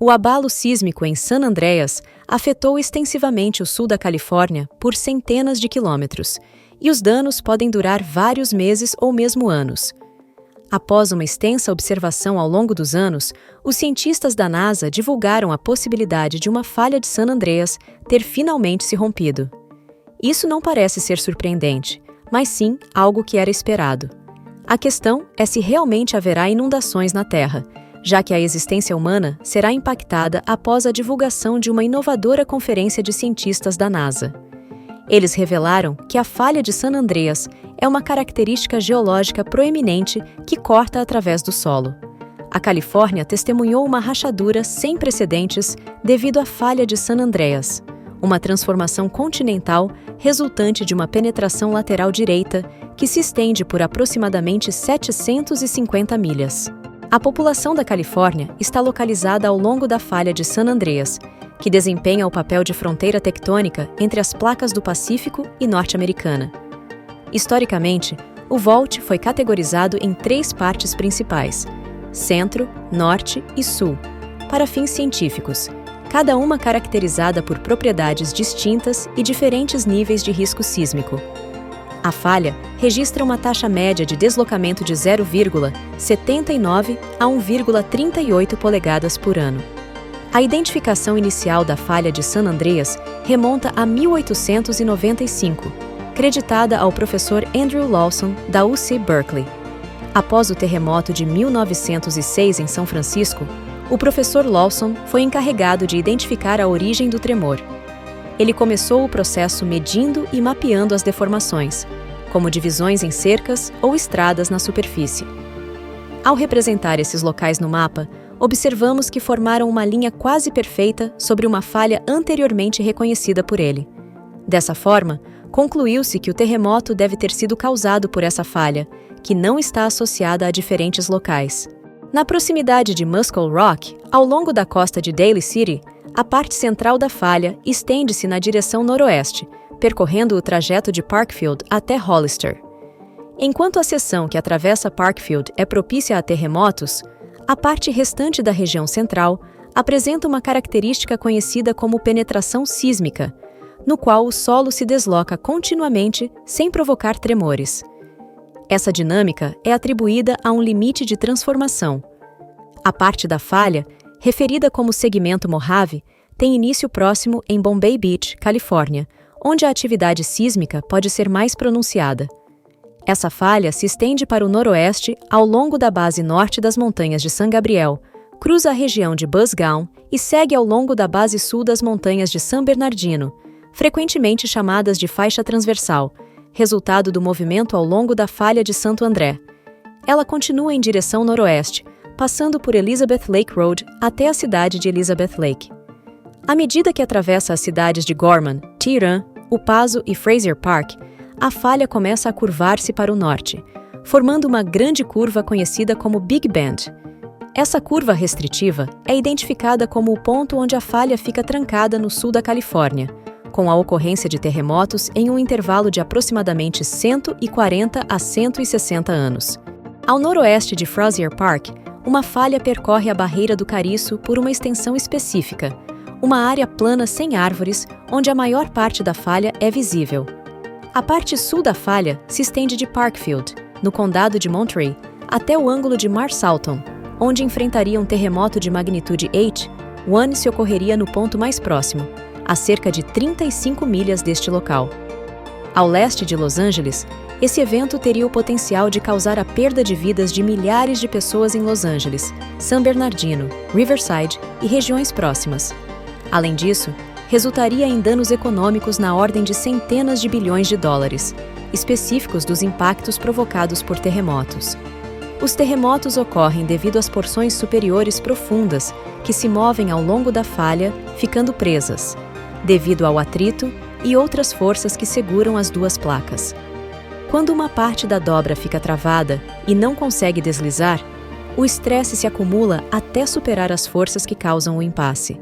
O abalo sísmico em San Andreas afetou extensivamente o sul da Califórnia por centenas de quilômetros, e os danos podem durar vários meses ou mesmo anos. Após uma extensa observação ao longo dos anos, os cientistas da NASA divulgaram a possibilidade de uma falha de San Andreas ter finalmente se rompido. Isso não parece ser surpreendente, mas sim algo que era esperado. A questão é se realmente haverá inundações na Terra, já que a existência humana será impactada após a divulgação de uma inovadora conferência de cientistas da NASA. Eles revelaram que a falha de San Andreas é uma característica geológica proeminente que corta através do solo. A Califórnia testemunhou uma rachadura sem precedentes devido à falha de San Andreas, uma transformação continental resultante de uma penetração lateral direita que se estende por aproximadamente 750 milhas. A população da Califórnia está localizada ao longo da falha de San Andreas, que desempenha o papel de fronteira tectônica entre as placas do Pacífico e norte-americana. Historicamente, o VOLT foi categorizado em 3 partes principais: centro, norte e sul, para fins científicos, cada uma caracterizada por propriedades distintas e diferentes níveis de risco sísmico. A falha registra uma taxa média de deslocamento de 0,79 a 1,38 polegadas por ano. A identificação inicial da falha de San Andreas remonta a 1895, creditada ao professor Andrew Lawson, da UC Berkeley. Após o terremoto de 1906 em São Francisco, o professor Lawson foi encarregado de identificar a origem do tremor. Ele começou o processo medindo e mapeando as deformações, como divisões em cercas ou estradas na superfície. Ao representar esses locais no mapa, observamos que formaram uma linha quase perfeita sobre uma falha anteriormente reconhecida por ele. Dessa forma, concluiu-se que o terremoto deve ter sido causado por essa falha, que não está associada a diferentes locais. Na proximidade de Muscle Rock, ao longo da costa de Daly City, a parte central da falha estende-se na direção noroeste, percorrendo o trajeto de Parkfield até Hollister. Enquanto a seção que atravessa Parkfield é propícia a terremotos, a parte restante da região central apresenta uma característica conhecida como penetração sísmica, no qual o solo se desloca continuamente sem provocar tremores. Essa dinâmica é atribuída a um limite de transformação. A parte da falha, referida como segmento Mojave, tem início próximo em Bombay Beach, Califórnia, onde a atividade sísmica pode ser mais pronunciada. Essa falha se estende para o noroeste ao longo da base norte das montanhas de San Gabriel, cruza a região de Buzzgown e segue ao longo da base sul das montanhas de San Bernardino, frequentemente chamadas de faixa transversal, resultado do movimento ao longo da falha de Santo André. Ela continua em direção noroeste, passando por Elizabeth Lake Road até a cidade de Elizabeth Lake. À medida que atravessa as cidades de Gorman, Tiran, O Paso e Fraser Park, a falha começa a curvar-se para o norte, formando uma grande curva conhecida como Big Bend. Essa curva restritiva é identificada como o ponto onde a falha fica trancada no sul da Califórnia, com a ocorrência de terremotos em um intervalo de aproximadamente 140 a 160 anos. Ao noroeste de Fraser Park, uma falha percorre a barreira do Cariço por uma extensão específica, uma área plana sem árvores, onde a maior parte da falha é visível. A parte sul da falha se estende de Parkfield, no condado de Monterey, até o ângulo de Marsalton, onde enfrentaria um terremoto de magnitude 8, One se ocorreria no ponto mais próximo, a cerca de 35 milhas deste local. Ao leste de Los Angeles, esse evento teria o potencial de causar a perda de vidas de milhares de pessoas em Los Angeles, San Bernardino, Riverside e regiões próximas. Além disso, resultaria em danos econômicos na ordem de centenas de bilhões de dólares, específicos dos impactos provocados por terremotos. Os terremotos ocorrem devido às porções superiores profundas que se movem ao longo da falha, ficando presas, devido ao atrito e outras forças que seguram as duas placas. Quando uma parte da dobra fica travada e não consegue deslizar, o estresse se acumula até superar as forças que causam o impasse.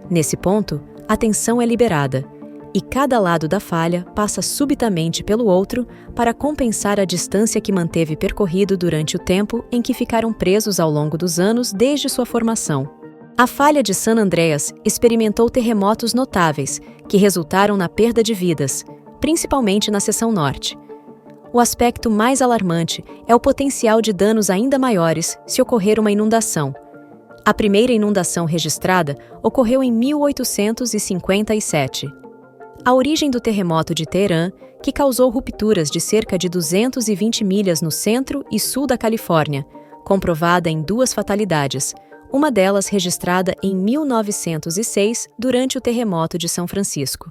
Nesse ponto, a tensão é liberada, e cada lado da falha passa subitamente pelo outro para compensar a distância que manteve percorrido durante o tempo em que ficaram presos ao longo dos anos desde sua formação. A falha de San Andreas experimentou terremotos notáveis, que resultaram na perda de vidas, principalmente na seção norte. O aspecto mais alarmante é o potencial de danos ainda maiores se ocorrer uma inundação. A primeira inundação registrada ocorreu em 1857. A origem do terremoto de Teherã, que causou rupturas de cerca de 220 milhas no centro e sul da Califórnia, comprovada em 2 fatalidades, uma delas registrada em 1906 durante o terremoto de São Francisco.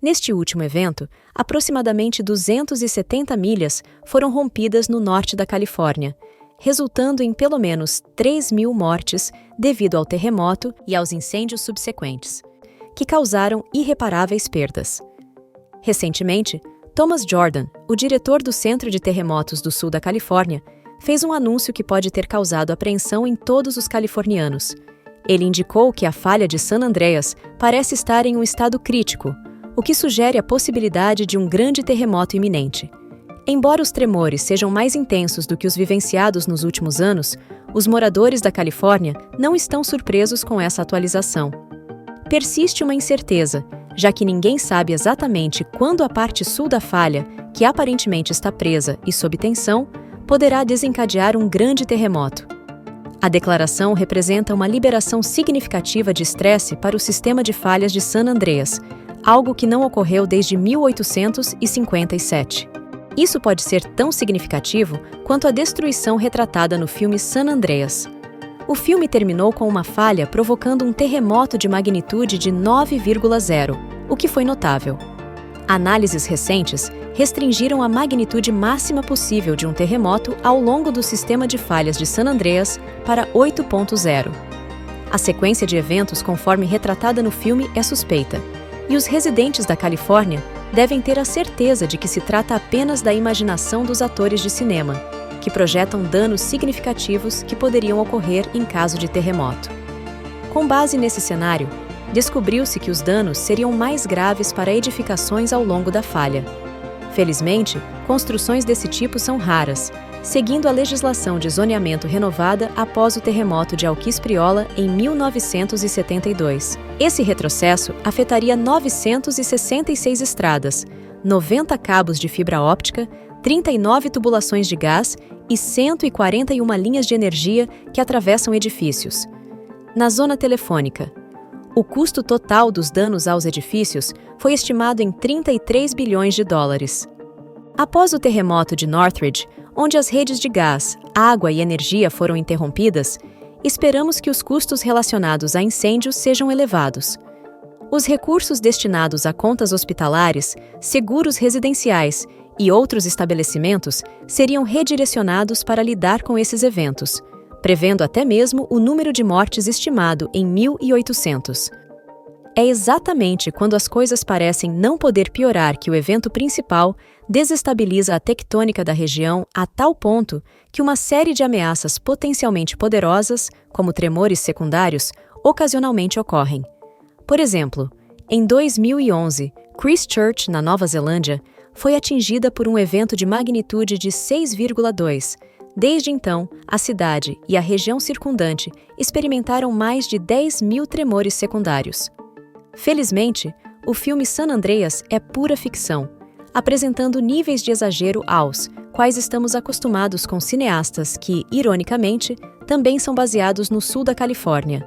Neste último evento, aproximadamente 270 milhas foram rompidas no norte da Califórnia, resultando em pelo menos 3.000 mortes devido ao terremoto e aos incêndios subsequentes, que causaram irreparáveis perdas. Recentemente, Thomas Jordan, o diretor do Centro de Terremotos do Sul da Califórnia, fez um anúncio que pode ter causado apreensão em todos os californianos. Ele indicou que a falha de San Andreas parece estar em um estado crítico, o que sugere a possibilidade de um grande terremoto iminente. Embora os tremores sejam mais intensos do que os vivenciados nos últimos anos, os moradores da Califórnia não estão surpresos com essa atualização. Persiste uma incerteza, já que ninguém sabe exatamente quando a parte sul da falha, que aparentemente está presa e sob tensão, poderá desencadear um grande terremoto. A declaração representa uma liberação significativa de estresse para o sistema de falhas de San Andreas, algo que não ocorreu desde 1857. Isso pode ser tão significativo quanto a destruição retratada no filme San Andreas. O filme terminou com uma falha provocando um terremoto de magnitude de 9,0, o que foi notável. Análises recentes restringiram a magnitude máxima possível de um terremoto ao longo do sistema de falhas de San Andreas para 8,0. A sequência de eventos conforme retratada no filme é suspeita, e os residentes da Califórnia devem ter a certeza de que se trata apenas da imaginação dos atores de cinema, que projetam danos significativos que poderiam ocorrer em caso de terremoto. Com base nesse cenário, descobriu-se que os danos seriam mais graves para edificações ao longo da falha. Felizmente, construções desse tipo são raras, seguindo a legislação de zoneamento renovada após o terremoto de Alquiz-Priola em 1972. Esse retrocesso afetaria 966 estradas, 90 cabos de fibra óptica, 39 tubulações de gás e 141 linhas de energia que atravessam edifícios. Na zona telefônica, o custo total dos danos aos edifícios foi estimado em 33 bilhões de dólares. Após o terremoto de Northridge, onde as redes de gás, água e energia foram interrompidas, esperamos que os custos relacionados a incêndios sejam elevados. Os recursos destinados a contas hospitalares, seguros residenciais e outros estabelecimentos seriam redirecionados para lidar com esses eventos, prevendo até mesmo o número de mortes estimado em 1.800. É exatamente quando as coisas parecem não poder piorar que o evento principal desestabiliza a tectônica da região a tal ponto que uma série de ameaças potencialmente poderosas, como tremores secundários, ocasionalmente ocorrem. Por exemplo, em 2011, Christchurch, na Nova Zelândia, foi atingida por um evento de magnitude de 6,2. Desde então, a cidade e a região circundante experimentaram mais de 10.000 tremores secundários. Felizmente, o filme San Andreas é pura ficção, apresentando níveis de exagero aos quais estamos acostumados com cineastas que, ironicamente, também são baseados no sul da Califórnia.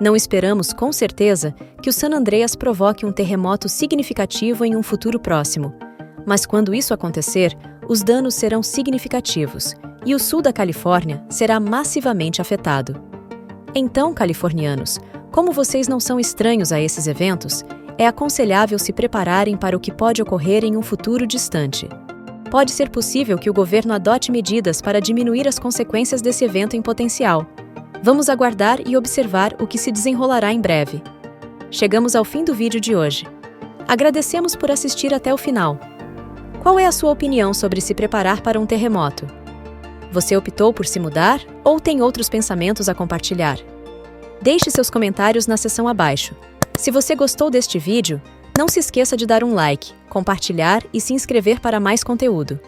Não esperamos, com certeza, que o San Andreas provoque um terremoto significativo em um futuro próximo. Mas quando isso acontecer, os danos serão significativos e o sul da Califórnia será massivamente afetado. Então, californianos, como vocês não são estranhos a esses eventos, é aconselhável se prepararem para o que pode ocorrer em um futuro distante. Pode ser possível que o governo adote medidas para diminuir as consequências desse evento em potencial. Vamos aguardar e observar o que se desenrolará em breve. Chegamos ao fim do vídeo de hoje. Agradecemos por assistir até o final. Qual é a sua opinião sobre se preparar para um terremoto? Você optou por se mudar ou tem outros pensamentos a compartilhar? Deixe seus comentários na seção abaixo. Se você gostou deste vídeo, não se esqueça de dar um like, compartilhar e se inscrever para mais conteúdo.